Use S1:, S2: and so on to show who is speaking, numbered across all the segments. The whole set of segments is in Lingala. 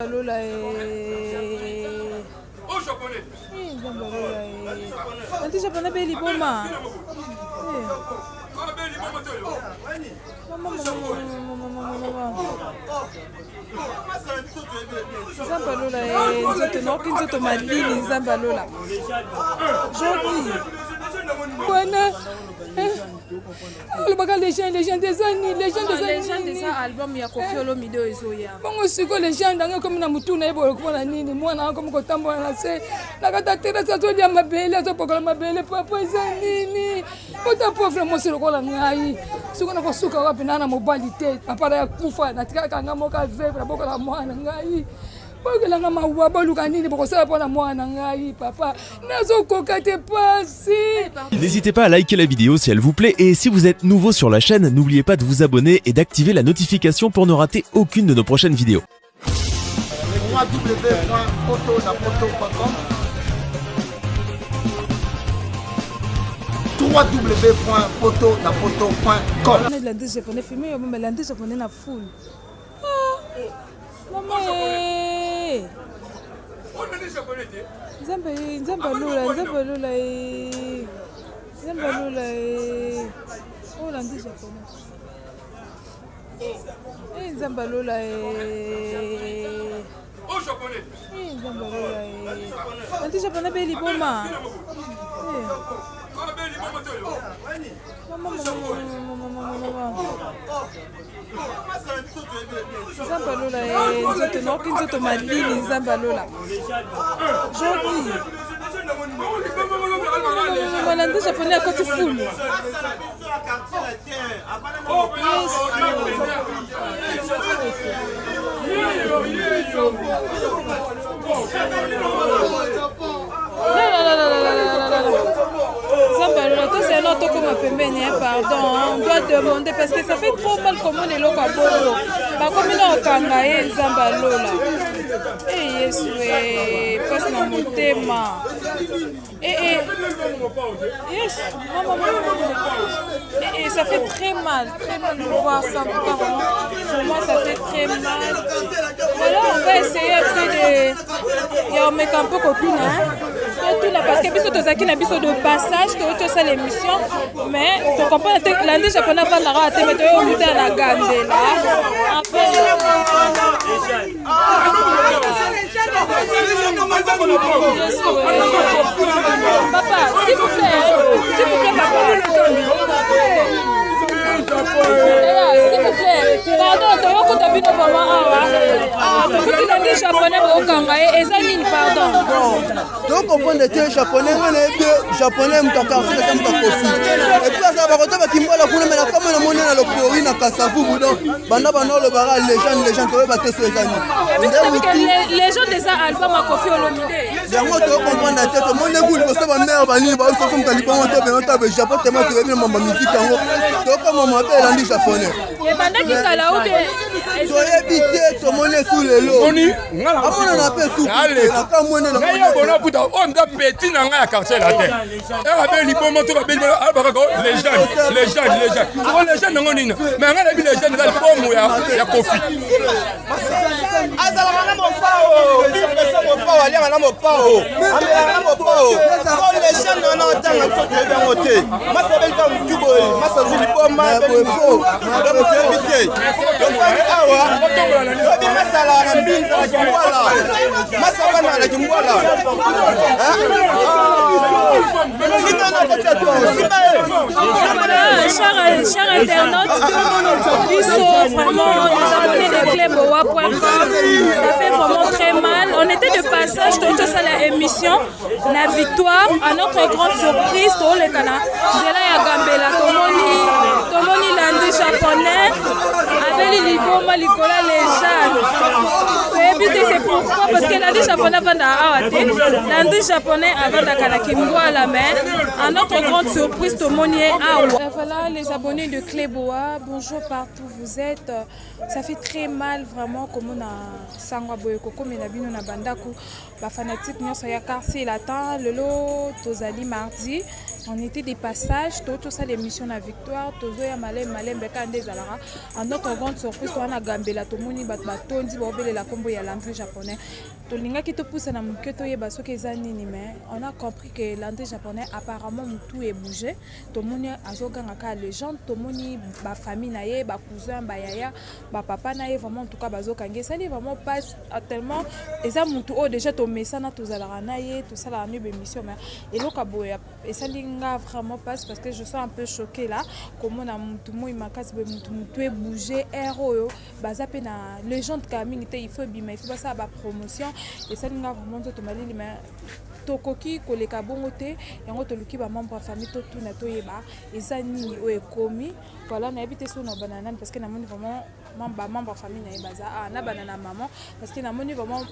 S1: Lola
S2: Oh japonais.
S1: Anti japonais beli boma. Zamba Lola nzoto noki nzoto malini Zamba Lola. Jodi. Wana. Les gens des années, les gens des albums ya Koffi Olomide ezoya. Bongo siko les gens ndanga comme na mutuna ebo komona nini mwana comme kotambola na se. Na kata teresa to dia mabele azopokola mabele papa eza nini. Ota pauvre mosi lokola ngai. Siko na kosuka wapi na mobali te. Apara ya kufa na tika kanga moka vivre bokola mwana ngai. Bokelanga mawa boluka nini bokosala pona mwana ngai papa. Nazokoka te pasi.
S3: N'hésitez pas à liker la vidéo si elle vous plaît et si vous êtes nouveau sur la chaîne, n'oubliez pas de vous abonner et d'activer la notification pour ne rater aucune de nos prochaines vidéos.
S1: www.potonapoto.com. Lundi japonais filmé yo mais lundi japonais na full. Maman Zamba Lola oh lundi japonais. Zamba Lola
S2: Oh japonais.
S1: Zamba Lola lundi japonais beli boma. Zamba Lola nzoto noki nzoto malini Zamba Lola. Jodi. Voilà ndio japonais à côté full. C'est un autre comme pardon, on doit demander parce que ça fait trop mal comme on est là quoi bongo. Pas comme on kangaye Zamba Lola. Eh Yesu passe na motema. Yes, et ça fait très mal de voir ça. Pour moi ça fait très mal. Voilà, on va essayer après de y a mettre un peu copine parce que biso tozaki na biso de passage que ça l'émission mais tu comprends que lundi japonais va na rater mais tu muta na gandela papa s'il vous plaît s'il vous plaît pardon toyoko tabino mama awa kuti lundi japonais okanga ezali pardon
S4: donc comprendre que japonais ngana ebe japonais mutakarsi na kama kofi et puis ça va retourner bakimbola kuna mais na kama na mona na lokori na kasavu budo banda banolo bara légende to ba teso ezani
S1: les gens des albums à Koffi Olomide
S4: yango to comprendre que to mona nguli ko saba mère bani ba so fum taliban to be to be japon tellement que même mama musique yango to comme mama be landi japonais
S1: et banda ki kala ou bien
S4: to ebité to mona sous le lot
S2: Oni
S4: ngala amona na pe sous la kama mona na
S2: Ngayo bona puta on da petit na nga ya quartier la terre. Et ba beli bomo to ba beli ba ko les jeunes. Ko les jeunes ngo nina. Mais nga na bi les jeunes da bomo ya Koffi.
S4: azala na mo pao pesa mo pao ali na mo pao amela na mo pao ko les jeunes na otanga so te bien ote masa bel ka mtubo masa zili boma bel fo do mo te donc awa obi masala na mbinza la kimwala masa bana la kimwala
S1: chers internautes, ils sont vraiment les abonnés de cléboa.com. Ça fait vraiment très mal. On était de passage dans cette émission. La victoire, à notre grande surprise, tout le Ghana. Zela ya Gambela, Tomoni Lundi japonais, avec les Liboma, Nicolas les c'est pourquoi parce que Lundi japonais va à Lundi japonais avant d'Akana Kimboala, mais à notre grande surprise, Tomoni est voilà les abonnés de Cléboa, bonjour partout vous êtes. Ça fait très mal vraiment comme on a Sangwa Boyoko, comme on a vu na Bandaku, ba fanatique nous soya quartier latin, le lot tozali mardi. On était des passages, tout ça l'émission la victoire, tozo ya malem beka ndezalara. En notre grande surprise, on a Gambela Tomoni Batbatondi, Bobele la combo ya l'entrée japonais. Tolingaki to pousse na muketo yeba soki eza nini mais on a compris que l'andé japonais apparemment tout est bougé. Tomoni azoganga ka légende, tomoni ba famille na ye, ba cousin, ba yaya, ba papa na ye vraiment en tout cas bazokanga. Ça dit vraiment pas tellement eza mutu o déjà to mesana to zala na ye, to sala na émission mais et lo kaboya et ça linga vraiment pas parce que je suis un peu choquée là comment na mutu moi makasi be mutu est bougé héros baza pe na légende kaming te il faut bima il faut ça ba promotion et ça linga vraiment to malili mais tokoki koleka bongo te yango toluki ba membre ya famille to tuna to yeba eza nini o ekomi voilà na habité sur na banana parce que na moni vraiment membre ya famille na yebaza ah na banana maman parce que na moni vraiment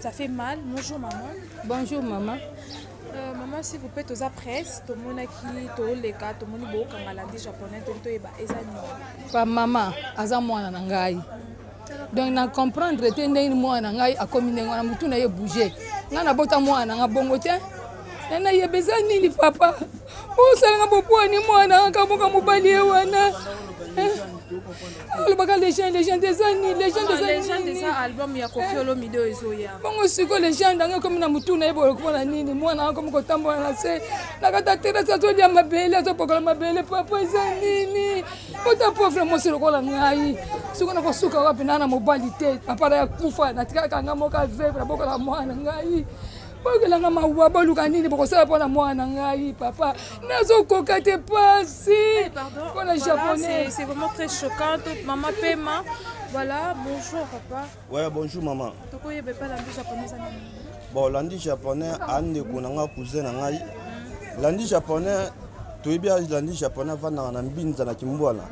S1: ça fait mal. Bonjour maman.
S5: Bonjour maman.
S1: Maman, s'il vous plaît, aux presse, tout le monde qui tout les cas, tout le monde beau quand l'andi japonais, tout le monde est
S5: pas maman, aza mwana nangai. Donc na comprendre te ndeni mwana nangai a commune ngana mutu na ye bouger. Ngana bota mwana nga bongo te. Na ye bezani ni papa. O sala nga bopo ni mwana nga boka mobali wana. Le bagage les gens des années des
S1: albums ya Koffi Olomide ezoya.
S5: Bongo siko les gens ndanga comme na mutu na yebo ko nini mwana comme ko tambola na se na kata teresa to dia mabele to pokola mabele papa ezanini. Ota pauvre mo siko la ngai. Siko na ko suka wapi na mobali te papa ya kufa na tika kanga moka vivre bokola mwana ngai. Bokelanga mawa boluka nini bokosala pona mwana ngai papa nazokoka te pasi pour les japonais
S1: c'est vraiment très choquant maman Pema voilà bonjour papa
S4: ouais bonjour maman
S1: tokoyebe pas l'andi japonais
S4: bon l'andi japonais ande kunanga cousin na ngai l'andi japonais toyebi l'andi japonais vanda na mbinza na kimbwala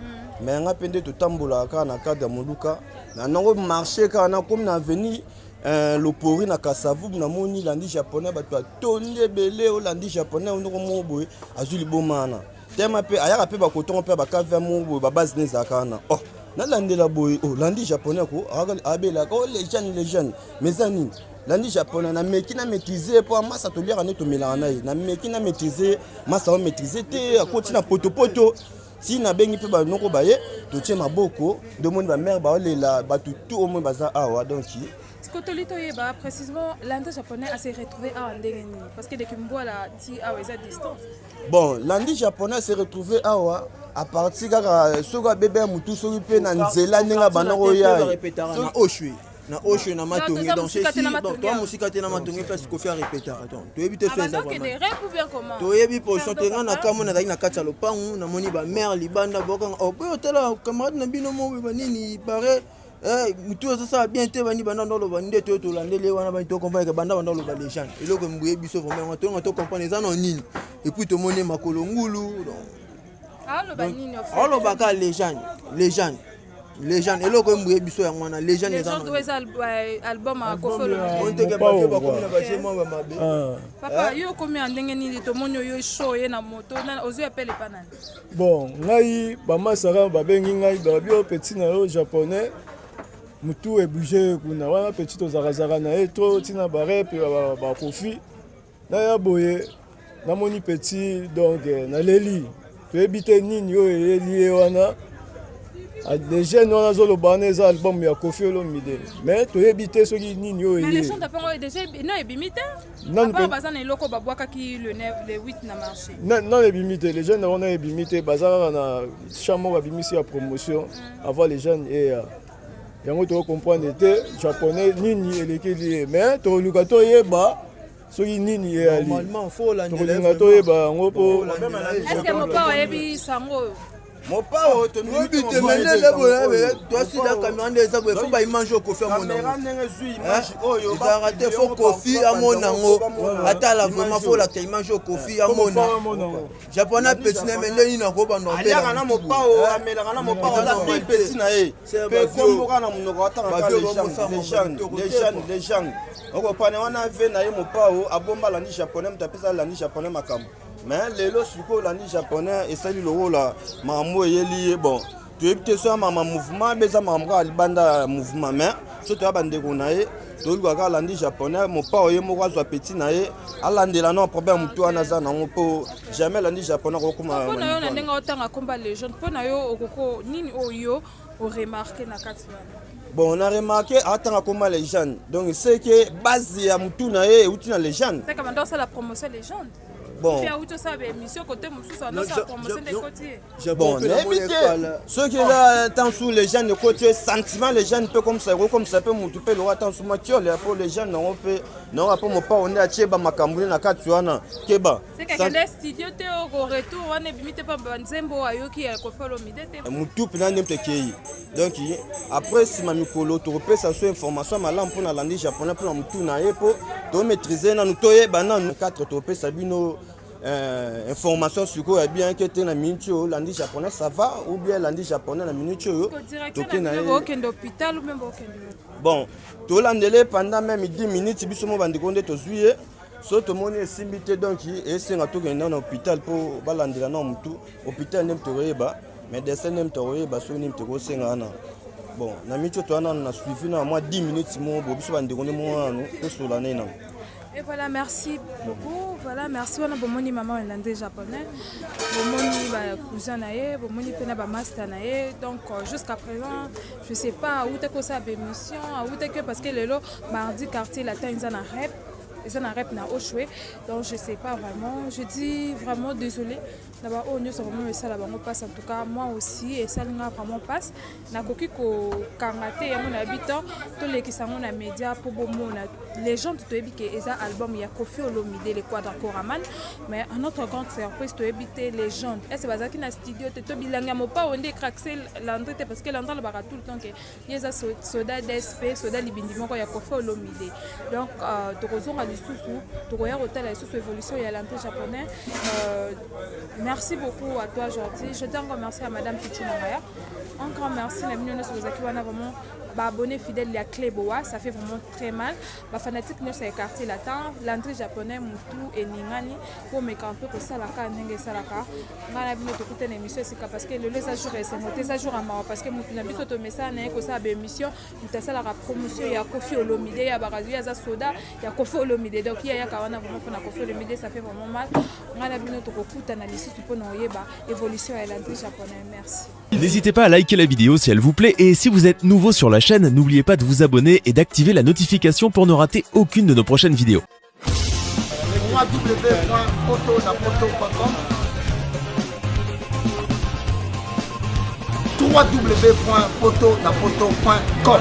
S4: mais nga pende to tambola ka na cadre ya moluka na nango marché ka na comme na avenue le pori na Kasavu na moni l'andi japonais bato tonde belé o l'andi japonais on ko moboy azuli bomana tema pe ayaka pe ba koton pe ba kava moboy ba base nezakana oh na landela boy oh l'andi japonais ko abela ko les jeunes mais ani l'andi japonais na meki na maîtriser pour massa to lire neto melana na meki na maîtriser massa o maîtriser te akoti na poto si na bengi pe ba noko baye to tie maboko de monde ba mère ba lela ba tout au monde baza awa donc
S1: précisément l'andi japonais a s'est retrouvé à Andengeni parce que dès que moi là ti à distance.
S4: Bon, l'andi japonais s'est retrouvé à partir de soga bébé mutu soki pe na nzela ninga banoko ya
S6: so oshwe na oshwe na matongi donc c'est si donc toi musika te na matongi parce que Koffi a répété attends to yebi te so ça vraiment to yebi position te ngana kamo na na kati ya lopangu na moni ba mère libanda bokanga o ko tala camarade na bino mo ba nini pare mutu ça bien te bani banda ndolo bande to to landele wana bani to comprendre que banda ndolo ba les gens et loko mbuye biso vraiment to comprendre ça non nini et puis to moni makolo ngulu donc
S1: allo banini
S6: allo baka les gens et loko mbuye biso ya mwana les gens
S1: les album à Koffi Olomide
S6: on te ke ba ko na ba chemo ba mabe
S1: papa yo komi andenge nini to moni yo show ye na moto na ozo appelle panani
S7: bon ngai ba masara ba bengi ngai ba bio petit na yo japonais mutu ebouge kuna wana petit ozakazaka na ye to tina bare pe ba Koffi na ya boye na moni petit donc na leli to ebite nini yo eli wana les jeunes wana zoloba na eza album ya Koffi Olomide mais to ebite soki nini yo
S1: mais les gens d'après déjà non ebimite non pas bazana eloko babwaka ki le 8 na marché
S7: non ebimite les jeunes wana ebimite bazaka na chambre abimisi ya promotion avant les jeunes et yango to comprendre te japonais nini elekeli mais to luka to yeba soki nini ye
S6: normalement faut la
S7: to to yeba ngo po
S1: est-ce que mon père ebi sango
S4: mon pao to
S6: mi te menele bola toi si la caméra ndeza bo faut ba image au Koffi amona ça raté faut Koffi amona ngo atala vraiment faut la image au Koffi amona japonais petit na menele na ko ba no
S4: ala kana mo pao amela kana mo pao la petit na e pe kombo kana munoko atanga les gens oko pane wana ve na ye mo pao abomba l'andi japonais mtapesa l'andi japonais makambo mais lelo siko l'andi japonais esali lo la mambo yeli bon tu ebite so mama mouvement beza mamra libanda mouvement mais so to abande ko na ye to luka l'andi japonais mo pa oye mo kwa petit na ye alandela no problème to ana za na ngo jamais l'andi japonais ko kuma
S1: pona yo na ndenga otanga komba les jeunes pona yo okoko nini oyo o remarquer na kati wana
S4: Bon, on a remarqué attends comment les jeunes. Donc c'est que base ya mutu na ye outi na les jeunes.
S1: C'est comment ça la promotion les jeunes.
S4: Bon.
S1: Puis outo ça émission côté musu ça la promotion des côtés.
S4: Bon, éviter ceux qui là tant sous les jeunes de côté sentiment les jeunes peu comme ça peut mutu pe le attend sous matio les pour les jeunes non peut non pas mon pas on est à Tcheba Makambuli na Katuana Keba.
S1: C'est que les studios te au retour on est limité pas Banzembo ayoki ya ko follow midete.
S4: Mutu pena ndemte kei. Donc après si ma mikolo to repé ça soit information malam pour na langue japonais pour mutu na yepo to maîtriser na nutoye bana 4 to repé sabino information sur quoi bien que tu na minute langue japonais ça va ou bien langue japonais na minute
S1: to na hôpital ou même
S4: bon to landele pendant même 10 minutes biso mo bandi konde to zuye so to moni esimbité donc et c'est ngato ke na hôpital pour balandela na mutu hôpital nem to reba médecin nem to reba so nem to ko senga na bon na minute to na suivi na moi 10 minutes mo bo biso bandi konde mo no to so la na.
S1: Et voilà, merci beaucoup. Voilà, merci. On a beaucoup de maman hollandais japonais, beaucoup de cousins naé, beaucoup de master naé. Donc jusqu'à présent, je sais pas où t'es que ça émission, où t'es que parce que le mardi quartier latin ils en a rep. Ils en a rep na Oshwe. Donc je sais pas vraiment. Je dis vraiment désolé. D'abord, on nous vraiment ça là-bas on passe en tout cas moi aussi et ça n'a vraiment passe. Na koki ko kangate ya mon habitant tous les qui sont na média pour bon les gens tout que eza album il y a Koffi Olomide les quadra Koraman mais en notre grande surprise to éviter les gens et c'est bazaki na studio te bilanga mo pas on craxer l'entrée parce que l'entrée le bara tout le temps que yeza soda DSP soda libindi moko ya Koffi Olomide donc to kozonga lisusu to koya hôtel lisusu évolution ya l'entrée japonais. Merci beaucoup à toi Jordi. Je tiens à remercier à Madame Pichunamaya. Un grand merci. La mignonne sur les vraiment abonné fidèle à Cléboa, ça fait vraiment très mal. Les fanatiques ne sont quartier latin, l'entrée japonais Mutu et Ningani pour me camper pour ça la carte n'engage ça la carte. On a vu notre écouter une émission c'est parce que le les jours est c'est jours à moi parce que mon n'a vu auto message n'est que ça émission nous t'as ça la promotion il y a Koffi Olomide il y a Barazu il y a Soda il y a Koffi Olomide donc il y a kawana vraiment pour na Koffi Olomide ça fait vraiment mal. On a vu notre écoute analyse pour nous évolution à l'entrée japonais. Merci.
S3: N'hésitez pas à liker la vidéo si elle vous plaît et si vous êtes nouveau sur la chaîne, n'oubliez pas de vous abonner et d'activer la notification pour ne rater aucune de nos prochaines vidéos.
S8: www.potonapoto.com